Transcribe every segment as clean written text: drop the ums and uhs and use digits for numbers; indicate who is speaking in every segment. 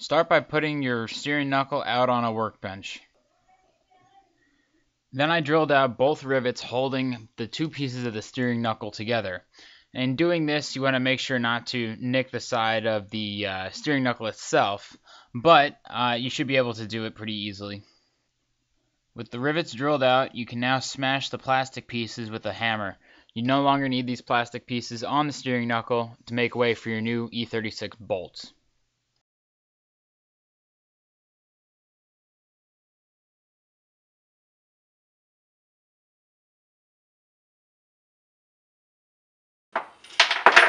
Speaker 1: Start by putting your steering knuckle out on a workbench. Then I drilled out both rivets holding the two pieces of the steering knuckle together. In doing this, you want to make sure not to nick the side of the steering knuckle itself, but you should be able to do it pretty easily. With the rivets drilled out, you can now smash the plastic pieces with a hammer. You no longer need these plastic pieces on the steering knuckle to make way for your new E36 bolts.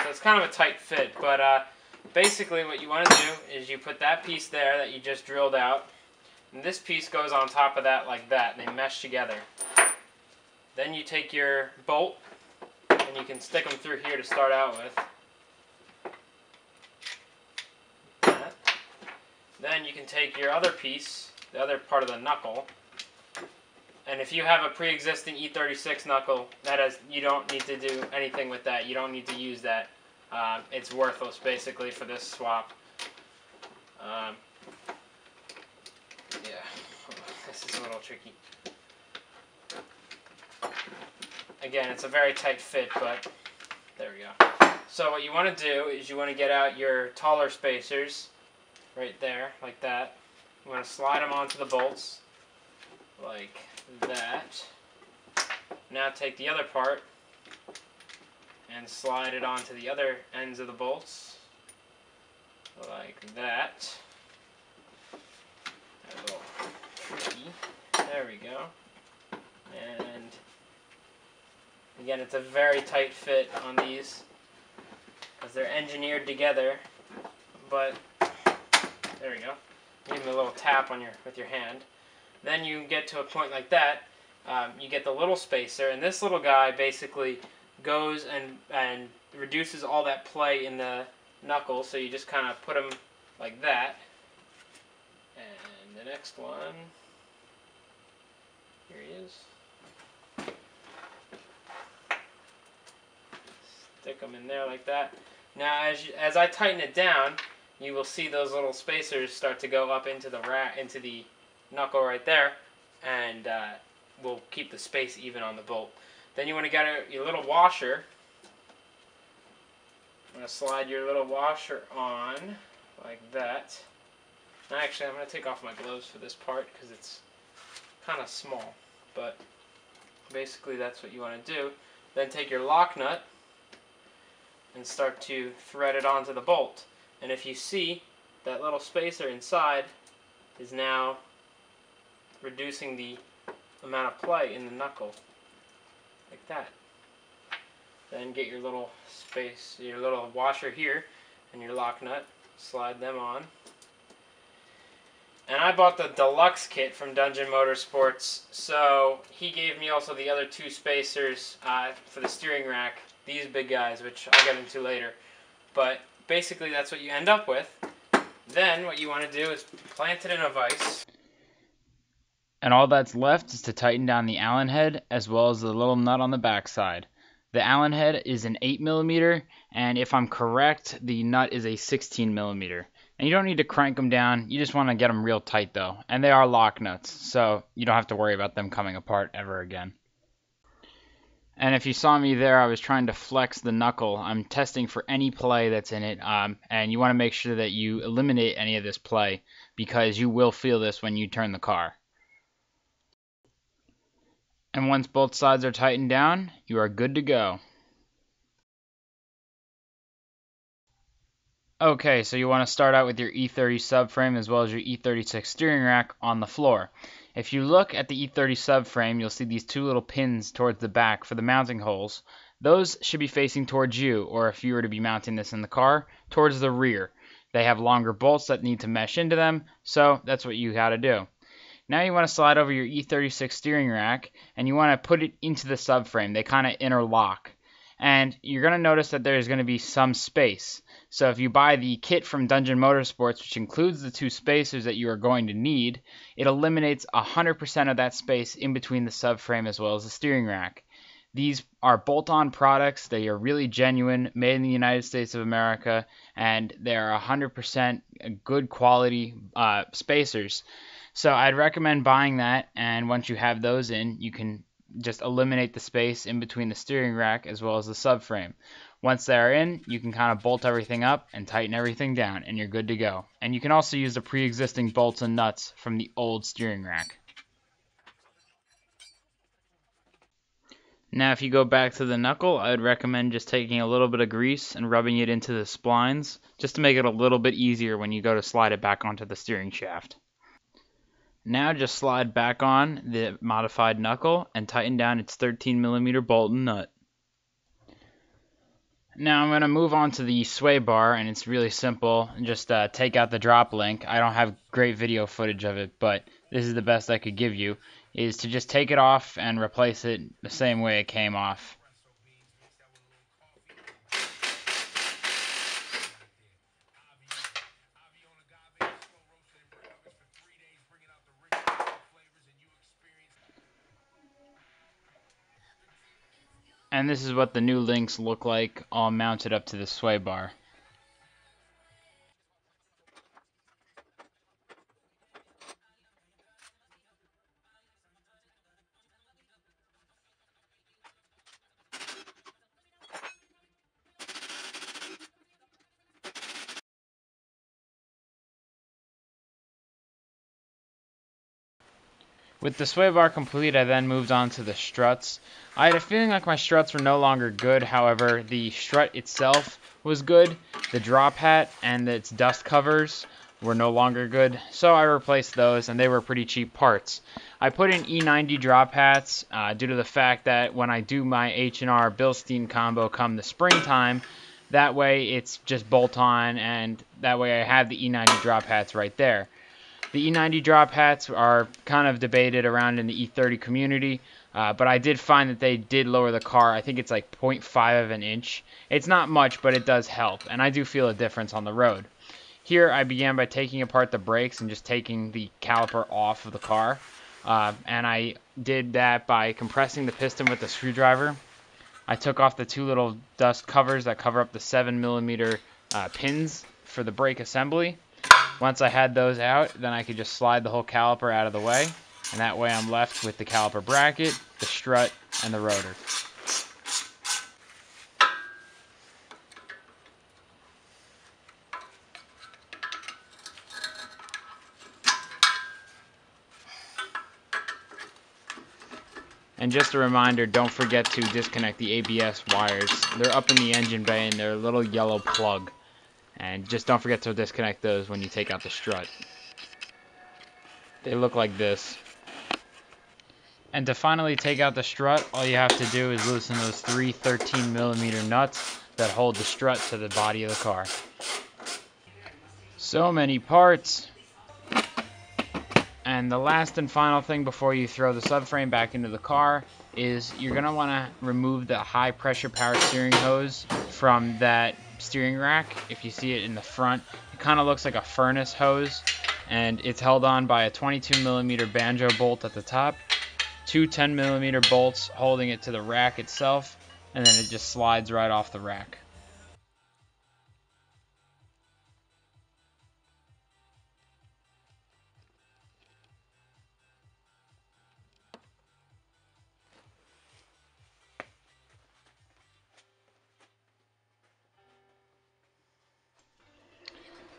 Speaker 2: So it's kind of a tight fit, but basically what you want to do is you put that piece there that you just drilled out, and this piece goes on top of that like that, and they mesh together. Then you take your bolt, and you can stick them through here to start out with. Then you can take your other piece, the other part of the knuckle, and if you have a pre-existing E36 knuckle, you don't need to do anything with that. You don't need to use that. It's worthless basically for this swap. Yeah, this is a little tricky. Again, it's a very tight fit, but there we go. So what you want to do is you want to get out your taller spacers right there, like that. You want to slide them onto the bolts, like that. Now take the other part and slide it onto the other ends of the bolts, like that. A little tricky. There we go. And again, it's a very tight fit on these because they're engineered together. But there we go. Give them a little tap on with your hand. Then you get to a point like that. You get the little spacer, and this little guy basically goes and reduces all that play in the knuckle. So you just kind of put them like that. And the next one, here he is. Stick them in there like that. Now, as I tighten it down, you will see those little spacers start to go up into the knuckle right there, and will keep the space even on the bolt. Then you want to get your little washer. I'm going to slide your little washer on like that. Now, actually, I'm going to take off my gloves for this part because it's kind of small, but basically that's what you want to do. Then take your lock nut and start to thread it onto the bolt. And if you see, that little spacer inside is now reducing the amount of play in the knuckle, like that. Then get your little your little washer here, and your lock nut, slide them on. And I bought the deluxe kit from Dungeon Motorsports, so he gave me also the other two spacers for the steering rack, these big guys, which I'll get into later. But basically that's what you end up with. Then what you want to do is plant it in a vise.
Speaker 1: And all that's left is to tighten down the Allen head as well as the little nut on the backside. The Allen head is an 8mm, and if I'm correct, the nut is a 16mm. And you don't need to crank them down, you just want to get them real tight though. And they are lock nuts, so you don't have to worry about them coming apart ever again. And if you saw me there, I was trying to flex the knuckle. I'm testing for any play that's in it, and you want to make sure that you eliminate any of this play because you will feel this when you turn the car. And once both sides are tightened down, you are good to go. Okay, so you want to start out with your E30 subframe as well as your E36 steering rack on the floor. If you look at the E30 subframe, you'll see these two little pins towards the back for the mounting holes. Those should be facing towards you, or if you were to be mounting this in the car, towards the rear. They have longer bolts that need to mesh into them, so that's what you got to do. Now you want to slide over your E36 steering rack, and you want to put it into the subframe. They kind of interlock. And you're going to notice that there's going to be some space. So if you buy the kit from Dungeon Motorsports, which includes the two spacers that you are going to need, it eliminates 100% of that space in between the subframe as well as the steering rack. These are bolt-on products. They are really genuine, made in the United States of America, and they are 100% good quality spacers. So I'd recommend buying that, and once you have those in, you can just eliminate the space in between the steering rack as well as the subframe. Once they're in, you can kind of bolt everything up and tighten everything down, and you're good to go. And you can also use the pre-existing bolts and nuts from the old steering rack. Now if you go back to the knuckle, I would recommend just taking a little bit of grease and rubbing it into the splines, just to make it a little bit easier when you go to slide it back onto the steering shaft. Now just slide back on the modified knuckle and tighten down its 13mm bolt and nut. Now I'm going to move on to the sway bar, and it's really simple. Just take out the drop link. I don't have great video footage of it, but this is the best I could give you, is to just take it off and replace it the same way it came off. And this is what the new links look like, all mounted up to the sway bar. With the sway bar complete, I then moved on to the struts. I had a feeling like my struts were no longer good, however, the strut itself was good. The drop hat and its dust covers were no longer good, so I replaced those, and they were pretty cheap parts. I put in E90 drop hats due to the fact that when I do my H&R Bilstein combo come the springtime, that way it's just bolt on, and that way I have the E90 drop hats right there. The E90 drop hats are kind of debated around in the E30 community, but I did find that they did lower the car. I think it's like 0.5 of an inch. It's not much, but it does help, and I do feel a difference on the road. Here I began by taking apart the brakes and just taking the caliper off of the car, and I did that by compressing the piston with a screwdriver. I took off the two little dust covers that cover up the 7mm pins for the brake assembly. Once I had those out, then I could just slide the whole caliper out of the way, and that way I'm left with the caliper bracket, the strut, and the rotor. And just a reminder, don't forget to disconnect the ABS wires. They're up in the engine bay and they're a little yellow plug. And just don't forget to disconnect those when you take out the strut. They look like this. And to finally take out the strut, all you have to do is loosen those three 13mm nuts that hold the strut to the body of the car. So many parts! And the last and final thing before you throw the subframe back into the car is you're going to want to remove the high pressure power steering hose from that steering rack. If you see it in the front, it kind of looks like a furnace hose, and it's held on by a 22mm banjo bolt at the top, two 10mm bolts holding it to the rack itself, and then it just slides right off the rack.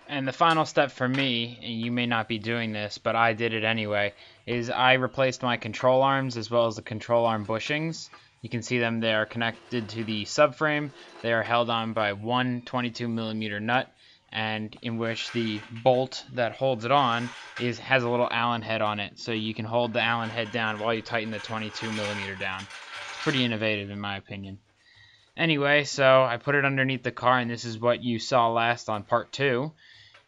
Speaker 1: And the final step for me, and you may not be doing this, but I did it anyway, is I replaced my control arms as well as the control arm bushings. You can see them, they are connected to the subframe. They are held on by one 22mm nut, and in which the bolt that holds it on has a little Allen head on it, so you can hold the Allen head down while you tighten the 22mm down. It's pretty innovative in my opinion. Anyway, so I put it underneath the car, and this is what you saw last on part 2.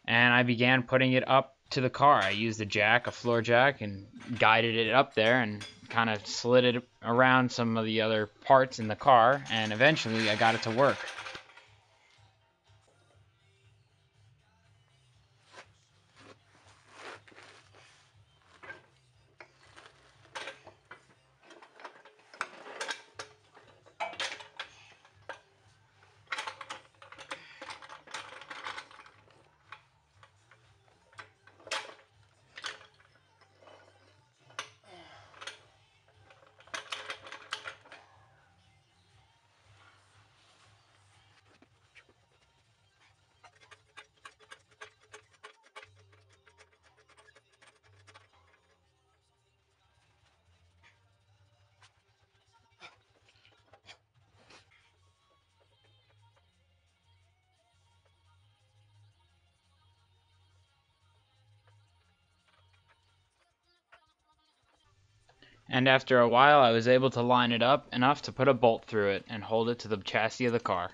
Speaker 1: And I began putting it up to the car. I used a floor jack, and guided it up there and kind of slid it around some of the other parts in the car, and eventually I got it to work. And after a while I was able to line it up enough to put a bolt through it and hold it to the chassis of the car.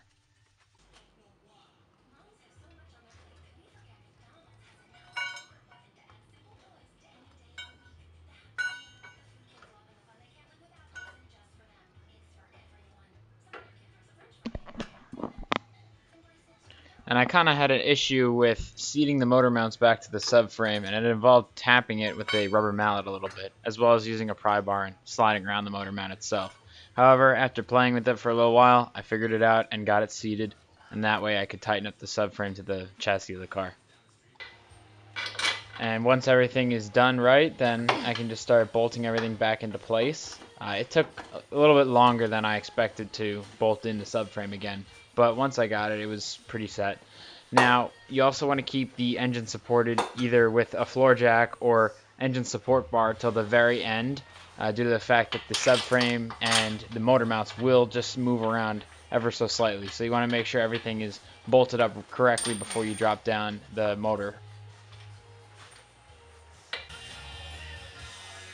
Speaker 1: And I kind of had an issue with seating the motor mounts back to the subframe, and it involved tapping it with a rubber mallet a little bit, as well as using a pry bar and sliding around the motor mount itself. However, after playing with it for a little while, I figured it out and got it seated, and that way I could tighten up the subframe to the chassis of the car. And once everything is done right, then I can just start bolting everything back into place. It took a little bit longer than I expected to bolt in the subframe again, but once I got it, it was pretty set. Now, you also want to keep the engine supported either with a floor jack or engine support bar till the very end, due to the fact that the subframe and the motor mounts will just move around ever so slightly. So you want to make sure everything is bolted up correctly before you drop down the motor.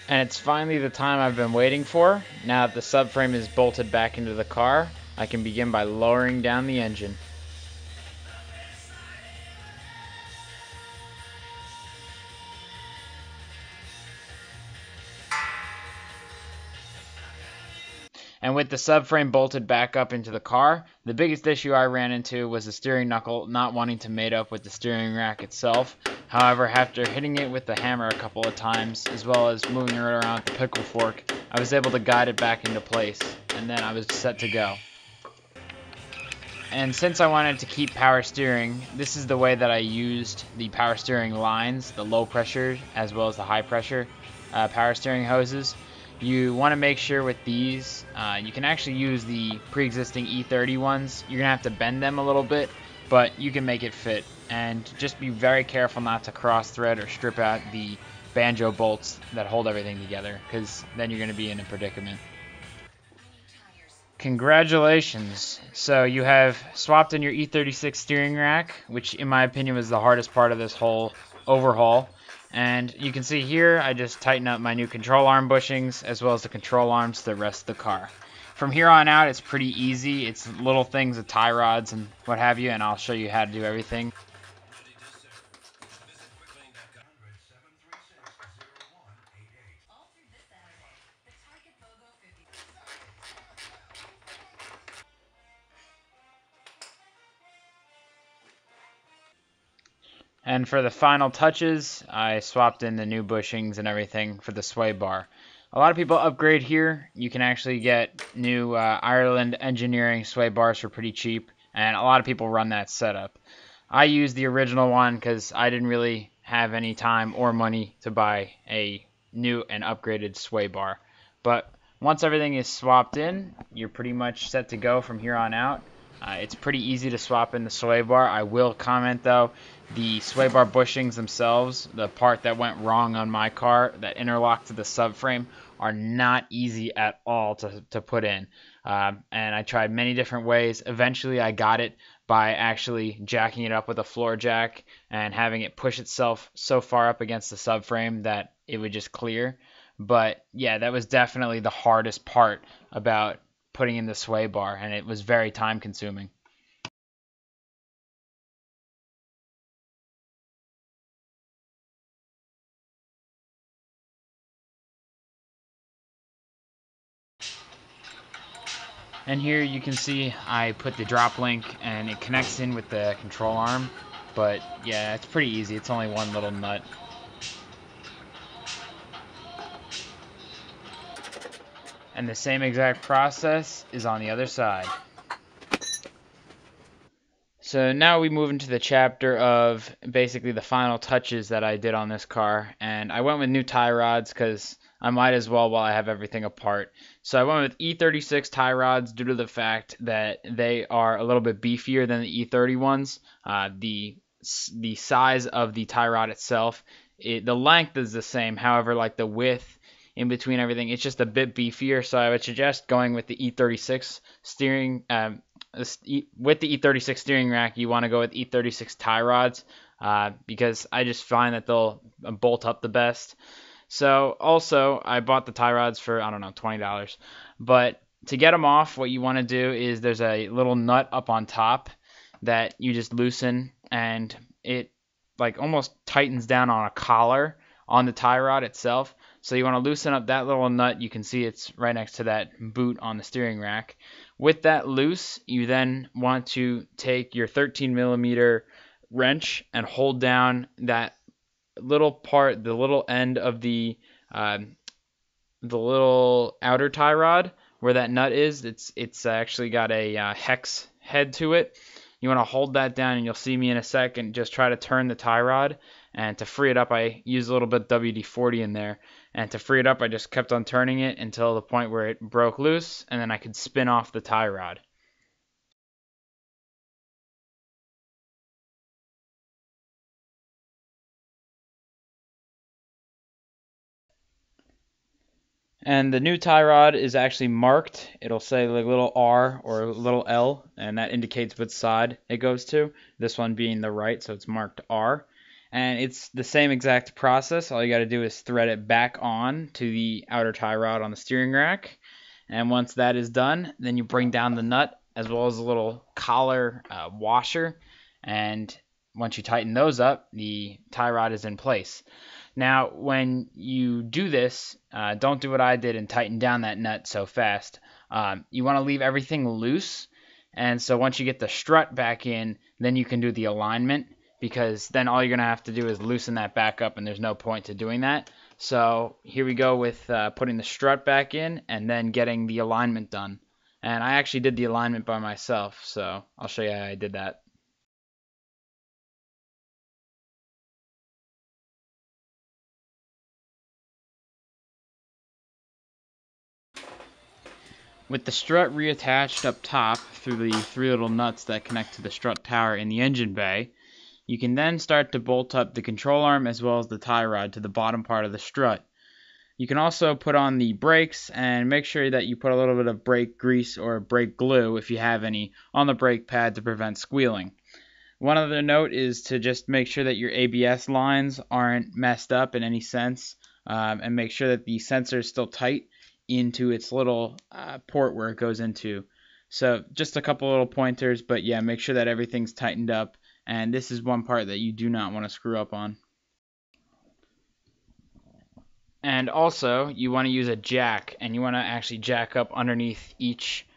Speaker 1: And it's finally the time I've been waiting for. Now that the subframe is bolted back into the car, I can begin by lowering down the engine. And with the subframe bolted back up into the car, the biggest issue I ran into was the steering knuckle not wanting to mate up with the steering rack itself. However, after hitting it with the hammer a couple of times, as well as moving it around with the pickle fork, I was able to guide it back into place, and then I was set to go. And since I wanted to keep power steering, this is the way that I used the power steering lines, the low pressure as well as the high pressure power steering hoses. You want to make sure with these, you can actually use the pre-existing E30 ones. You're going to have to bend them a little bit, but you can make it fit. And just be very careful not to cross thread or strip out the banjo bolts that hold everything together, because then you're going to be in a predicament. Congratulations! So you have swapped in your E36 steering rack, which in my opinion was the hardest part of this whole overhaul. And you can see here, I just tighten up my new control arm bushings as well as the control arms to the rest of the car. From here on out, it's pretty easy. It's little things with tie rods and what have you, and I'll show you how to do everything. And for the final touches, I swapped in the new bushings and everything for the sway bar. A lot of people upgrade here. You can actually get new Ireland engineering sway bars for pretty cheap, and a lot of people run that setup. I used the original one because I didn't really have any time or money to buy a new and upgraded sway bar. But once everything is swapped in, you're pretty much set to go from here on out. It's pretty easy to swap in the sway bar. I will comment though, the sway bar bushings themselves, the part that went wrong on my car that interlocked to the subframe, are not easy at all to put in. And I tried many different ways. Eventually I got it by actually jacking it up with a floor jack and having it push itself so far up against the subframe that it would just clear. But yeah, that was definitely the hardest part about putting in the sway bar, and it was very time consuming. And here you can see I put the drop link and it connects in with the control arm, but yeah, it's pretty easy. It's only one little nut. And the same exact process is on the other side. So now we move into the chapter of basically the final touches that I did on this car, and I went with new tie rods because I might as well while I have everything apart. So I went with E36 tie rods due to the fact that they are a little bit beefier than the E30 ones. The size of the tie rod itself, the length is the same, however, like the width in between everything, it's just a bit beefier. So I would suggest going with the E36 steering. With the E36 steering rack, you want to go with E36 tie rods because I just find that they'll bolt up the best. So also, I bought the tie rods for, I don't know, $20. But to get them off, what you want to do is there's a little nut up on top that you just loosen, and it like almost tightens down on a collar on the tie rod itself. So you want to loosen up that little nut. You can see it's right next to that boot on the steering rack. With that loose, you then want to take your 13 millimeter wrench and hold down that little part, the little end of the little outer tie rod where that nut is. It's actually got a hex head to it. You want to hold that down, and you'll see me in a second just try to turn the tie rod. And to free it up, I use a little bit WD-40 in there. And to free it up, I just kept on turning it until the point where it broke loose, and then I could spin off the tie rod. And the new tie rod is actually marked. It'll say like a little R or a little L, and that indicates which side it goes to. This one being the right, so it's marked R. And it's the same exact process. All you got to do is thread it back on to the outer tie rod on the steering rack. And once that is done, then you bring down the nut as well as a little collar washer. And once you tighten those up, the tie rod is in place. Now, when you do this, don't do what I did and tighten down that nut so fast. You want to leave everything loose, and so once you get the strut back in, then you can do the alignment, because then all you're going to have to do is loosen that back up, and there's no point to doing that. So here we go with putting the strut back in and then getting the alignment done. And I actually did the alignment by myself, so I'll show you how I did that. With the strut reattached up top through the three little nuts that connect to the strut tower in the engine bay, you can then start to bolt up the control arm as well as the tie rod to the bottom part of the strut. You can also put on the brakes and make sure that you put a little bit of brake grease or brake glue, if you have any, on the brake pad to prevent squealing. One other note is to just make sure that your ABS lines aren't messed up in any sense, and make sure that the sensor is still tight into its little port where it goes into. So just a couple little pointers, but yeah, make sure that everything's tightened up, and this is one part that you do not want to screw up on. And also, you want to use a jack, and you want to actually jack up underneath each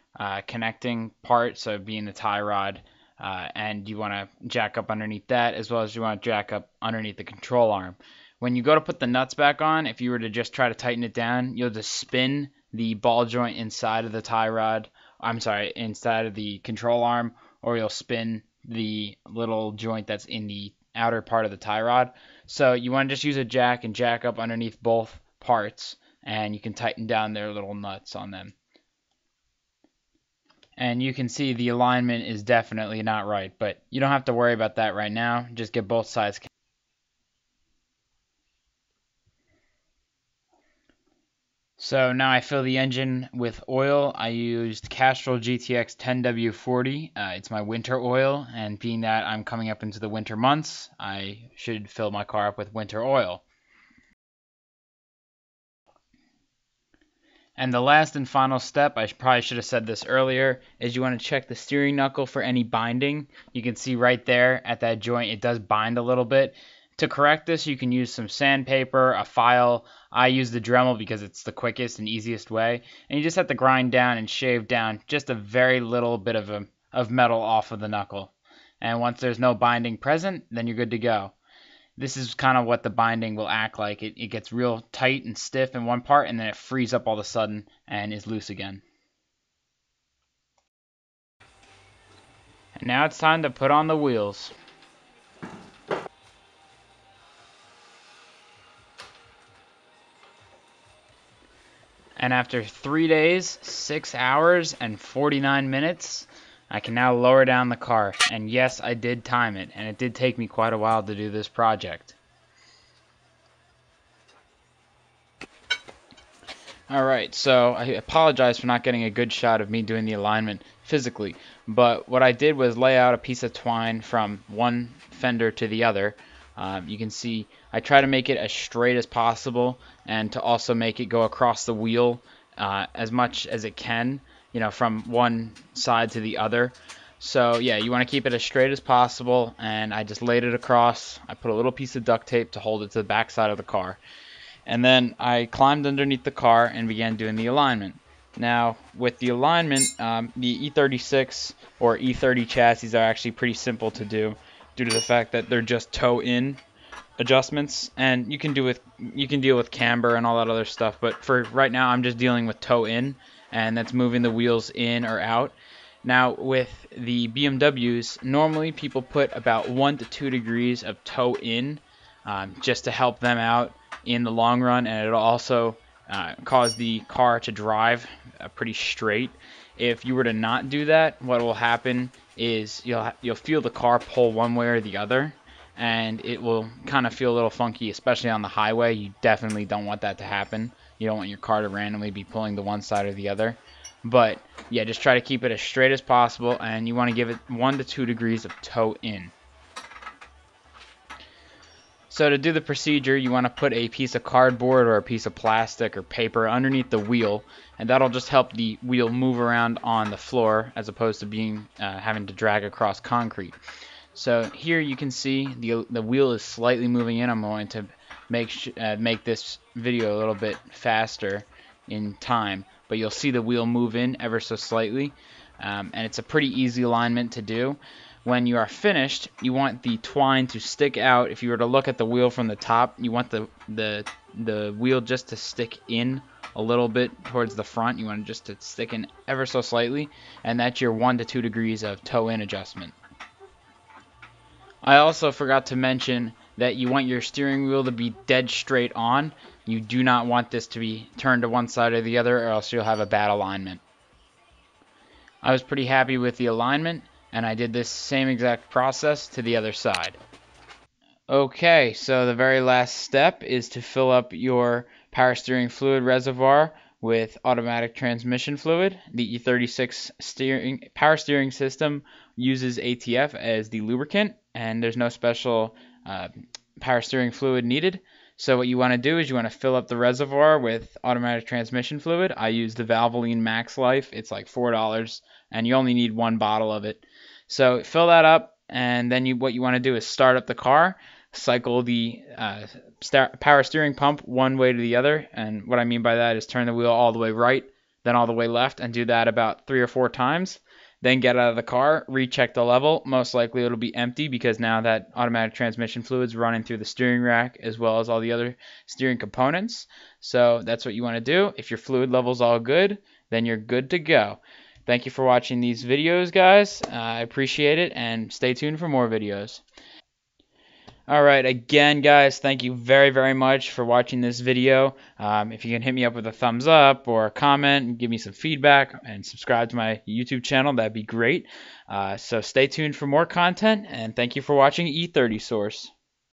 Speaker 1: connecting part, so being the tie rod, and you want to jack up underneath that, as well as you want to jack up underneath the control arm. When you go to put the nuts back on, if you were to just try to tighten it down, you'll just spin the ball joint inside of the tie rod, inside of the control arm, or you'll spin the little joint that's in the outer part of the tie rod. So you want to just use a jack and jack up underneath both parts, and you can tighten down their little nuts on them. And you can see the alignment is definitely not right, but you don't have to worry about that right now. Just get both sides. So now I fill the engine with oil. I used Castrol GTX 10W40. It's my winter oil, and being that I'm coming up into the winter months, I should fill my car up with winter oil. And the last and final step, I probably should have said this earlier, is you want to check the steering knuckle for any binding. You can see right there at that joint, it does bind a little bit. To correct this, you can use some sandpaper, a file. I use the Dremel because it's the quickest and easiest way. And you just have to grind down and shave down just a very little bit of metal off of the knuckle. And once there's no binding present, then you're good to go. This is kind of what the binding will act like. It gets real tight and stiff in one part, and then it frees up all of a sudden and is loose again. And now it's time to put on the wheels. And after 3 days, 6 hours, and 49 minutes, I can now lower down the car. And yes, I did time it, and it did take me quite a while to do this project. Alright, so I apologize for not getting a good shot of me doing the alignment physically, but what I did was lay out a piece of twine from one fender to the other. You can see I try to make it as straight as possible and to also make it go across the wheel as much as it can, you know, from one side to the other. So yeah, you want to keep it as straight as possible, and I just laid it across. I put a little piece of duct tape to hold it to the back side of the car. And then I climbed underneath the car and began doing the alignment. Now, with the alignment, the E36 or E30 chassis are actually pretty simple to do due to the fact that they're just toe-in adjustments, and you can deal with camber and all that other stuff. But for right now, I'm just dealing with toe-in, and that's moving the wheels in or out. Now, with the BMWs, normally people put about 1 to 2 degrees of toe in just to help them out in the long run, and it'll also cause the car to drive pretty straight. If you were to not do that, what will happen is you'll feel the car pull one way or the other, and it will kind of feel a little funky, especially on the highway. You definitely don't want that to happen. You don't want your car to randomly be pulling to one side or the other. But yeah, just try to keep it as straight as possible, and you want to give it 1 to 2 degrees of toe in. So to do the procedure, you want to put a piece of cardboard or a piece of plastic or paper underneath the wheel, and that'll just help the wheel move around on the floor as opposed to being having to drag across concrete. So here you can see the wheel is slightly moving in. I'm going to make this video a little bit faster in time, but you'll see the wheel move in ever so slightly, and it's a pretty easy alignment to do. When you are finished, you want the twine to stick out. If you were to look at the wheel from the top, you want the wheel just to stick in a little bit towards the front. You want it just to stick in ever so slightly, and that's your 1 to 2 degrees of toe-in adjustment. I also forgot to mention that you want your steering wheel to be dead straight on. You do not want this to be turned to one side or the other, or else you'll have a bad alignment. I was pretty happy with the alignment, and I did this same exact process to the other side. Okay, so the very last step is to fill up your power steering fluid reservoir with automatic transmission fluid. The E36 power steering system uses ATF as the lubricant, and there's no special power steering fluid needed. So what you want to do is you want to fill up the reservoir with automatic transmission fluid. I use the Valvoline Max Life. It's like $4, and you only need 1 bottle of it. So fill that up, and then what you want to do is start up the car, cycle the power steering pump one way to the other. And what I mean by that is turn the wheel all the way right, then all the way left, and do that about 3 or 4 times. Then get out of the car, recheck the level. Most likely it'll be empty because now that automatic transmission fluid's running through the steering rack as well as all the other steering components. So that's what you want to do. If your fluid level's all good, then you're good to go. Thank you for watching these videos, guys. I appreciate it, and stay tuned for more videos. Alright, again, guys, thank you very, very much for watching this video. If you can hit me up with a thumbs up or a comment and give me some feedback and subscribe to my YouTube channel, that'd be great. So stay tuned for more content, and thank you for watching E30 Source.